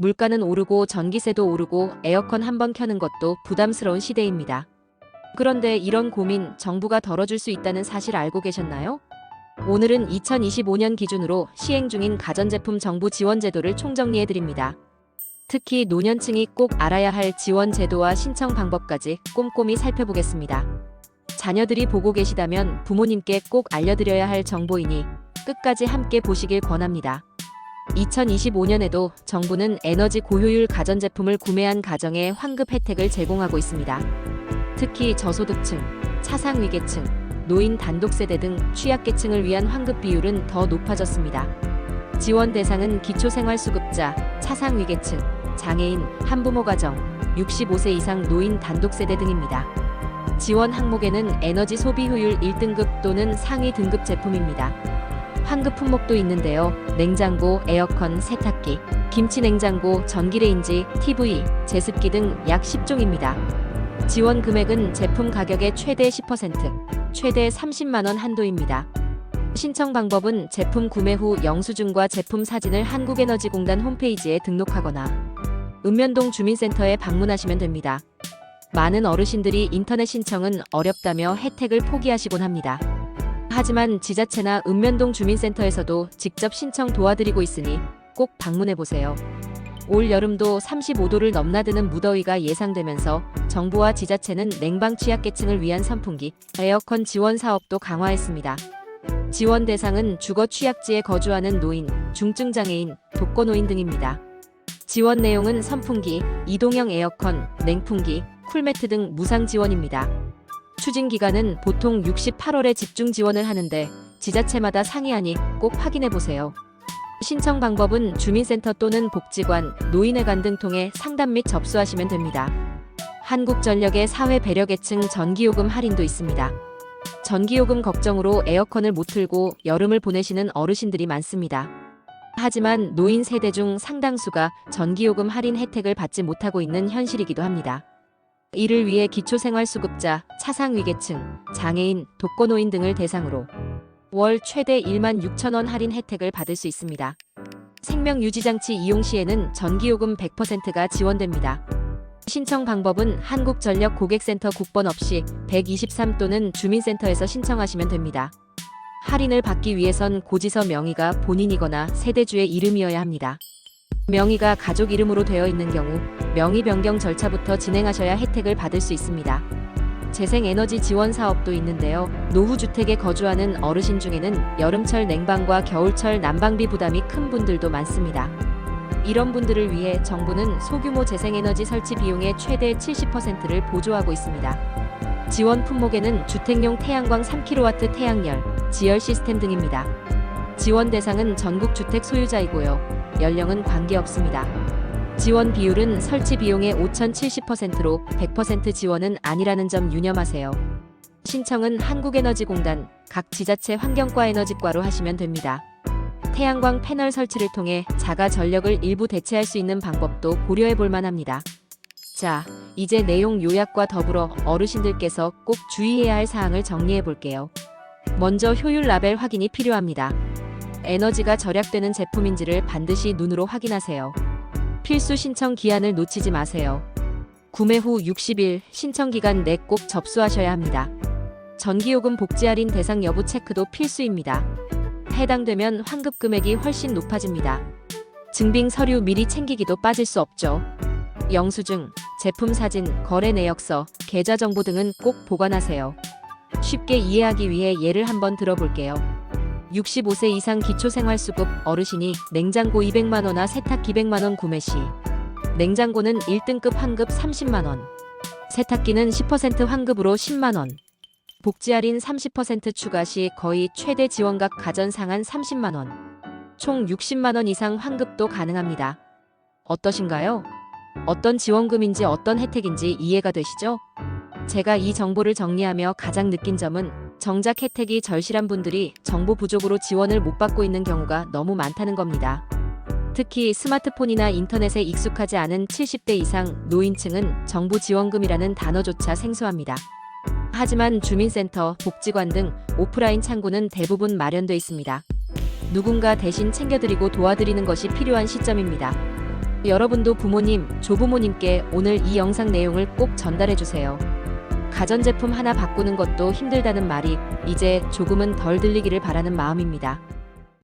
물가는 오르고 전기세도 오르고 에어컨 한 번 켜는 것도 부담스러운 시대입니다. 그런데 이런 고민 정부가 덜어줄 수 있다는 사실 알고 계셨나요? 오늘은 2025년 기준으로 시행 중인 가전제품 정부 지원 제도를 총정리해드립니다. 특히 노년층이 꼭 알아야 할 지원 제도와 신청 방법까지 꼼꼼히 살펴보겠습니다. 자녀들이 보고 계시다면 부모님께 꼭 알려드려야 할 정보이니 끝까지 함께 보시길 권합니다. 2025년에도 정부는 에너지 고효율 가전제품을 구매한 가정에 환급 혜택을 제공하고 있습니다. 특히 저소득층, 차상위계층, 노인 단독세대 등 취약계층을 위한 환급 비율은 더 높아졌습니다. 지원 대상은 기초생활수급자, 차상위계층, 장애인, 한부모 가정, 65세 이상 노인 단독세대 등입니다. 지원 항목에는 에너지 소비 효율 1등급 또는 상위 등급 제품입니다. 환급 품목도 있는데요. 냉장고, 에어컨, 세탁기, 김치냉장고, 전기레인지, TV, 제습기 등 약 10종입니다. 지원 금액은 제품 가격의 최대 10%, 최대 30만원 한도입니다. 신청 방법은 제품 구매 후 영수증과 제품 사진을 한국에너지공단 홈페이지에 등록하거나 읍면동 주민센터에 방문하시면 됩니다. 많은 어르신들이 인터넷 신청은 어렵다며 혜택을 포기하시곤 합니다. 하지만 지자체나 읍면동 주민센터에서도 직접 신청 도와드리고 있으니 꼭 방문해보세요. 올 여름도 35도를 넘나드는 무더위가 예상되면서 정부와 지자체는 냉방 취약계층을 위한 선풍기, 에어컨 지원 사업도 강화했습니다. 지원 대상은 주거 취약지에 거주하는 노인, 중증장애인, 독거노인 등입니다. 지원 내용은 선풍기, 이동형 에어컨, 냉풍기, 쿨매트 등 무상 지원입니다. 추진 기간은 보통 68월에 집중 지원을 하는데 지자체마다 상이하니 꼭 확인해보세요. 신청 방법은 주민센터 또는 복지관, 노인회관 등 통해 상담 및 접수하시면 됩니다. 한국전력의 사회 배려계층 전기요금 할인도 있습니다. 전기요금 걱정으로 에어컨을 못 틀고 여름을 보내시는 어르신들이 많습니다. 하지만 노인 세대 중 상당수가 전기요금 할인 혜택을 받지 못하고 있는 현실이기도 합니다. 이를 위해 기초생활수급자, 차상위계층, 장애인, 독거노인 등을 대상으로 월 최대 16,000원 할인 혜택을 받을 수 있습니다. 생명유지장치 이용 시에는 전기요금 100%가 지원됩니다. 신청 방법은 한국전력 고객센터 국번 없이 123 또는 주민센터에서 신청하시면 됩니다. 할인을 받기 위해선 고지서 명의가 본인이거나 세대주의 이름이어야 합니다. 명의가 가족 이름으로 되어 있는 경우 명의 변경 절차부터 진행하셔야 혜택을 받을 수 있습니다. 재생에너지 지원 사업도 있는데요. 노후주택에 거주하는 어르신 중에는 여름철 냉방과 겨울철 난방비 부담이 큰 분들도 많습니다. 이런 분들을 위해 정부는 소규모 재생에너지 설치 비용의 최대 70%를 보조하고 있습니다. 지원 품목에는 주택용 태양광 3kW 태양열, 지열 시스템 등입니다. 지원 대상은 전국 주택 소유자이고요. 연령은 관계없습니다. 지원 비율은 설치 비용의 5,070%로 100% 지원은 아니라는 점 유념하세요. 신청은 한국에너지공단, 각 지자체 환경과 에너지과로 하시면 됩니다. 태양광 패널 설치를 통해 자가 전력을 일부 대체할 수 있는 방법도 고려해 볼 만합니다. 자, 이제 내용 요약과 더불어 어르신들께서 꼭 주의해야 할 사항을 정리해 볼게요. 먼저 효율 라벨 확인이 필요합니다. 에너지가 절약되는 제품인지를 반드시 눈으로 확인하세요. 필수 신청 기한을 놓치지 마세요. 구매 후 60일 신청 기간 내 꼭 접수하셔야 합니다. 전기요금 복지 할인 대상 여부 체크도 필수입니다. 해당되면 환급 금액이 훨씬 높아집니다. 증빙 서류 미리 챙기기도 빠질 수 없죠. 영수증, 제품 사진, 거래 내역서, 계좌 정보 등은 꼭 보관하세요. 쉽게 이해하기 위해 예를 한번 들어볼게요. 65세 이상 기초생활수급 어르신이 냉장고 200만원이나 세탁기 100만원 구매 시 냉장고는 1등급 환급 30만원, 세탁기는 10% 환급으로 10만원, 복지 할인 30% 추가 시 거의 최대 지원각 가전 상한 30만원, 총 60만원 이상 환급도 가능합니다. 어떠신가요? 어떤 지원금인지 어떤 혜택인지 이해가 되시죠? 제가 이 정보를 정리하며 가장 느낀 점은 정작 혜택이 절실한 분들이 정보 부족으로 지원을 못 받고 있는 경우가 너무 많다는 겁니다. 특히 스마트폰이나 인터넷에 익숙하지 않은 70대 이상 노인층은 정부 지원금이라는 단어조차 생소합니다. 하지만 주민센터, 복지관 등 오프라인 창구는 대부분 마련돼 있습니다. 누군가 대신 챙겨드리고 도와드리는 것이 필요한 시점입니다. 여러분도 부모님, 조부모님께 오늘 이 영상 내용을 꼭 전달해 주세요. 가전제품 하나 바꾸는 것도 힘들다는 말이 이제 조금은 덜 들리기를 바라는 마음입니다.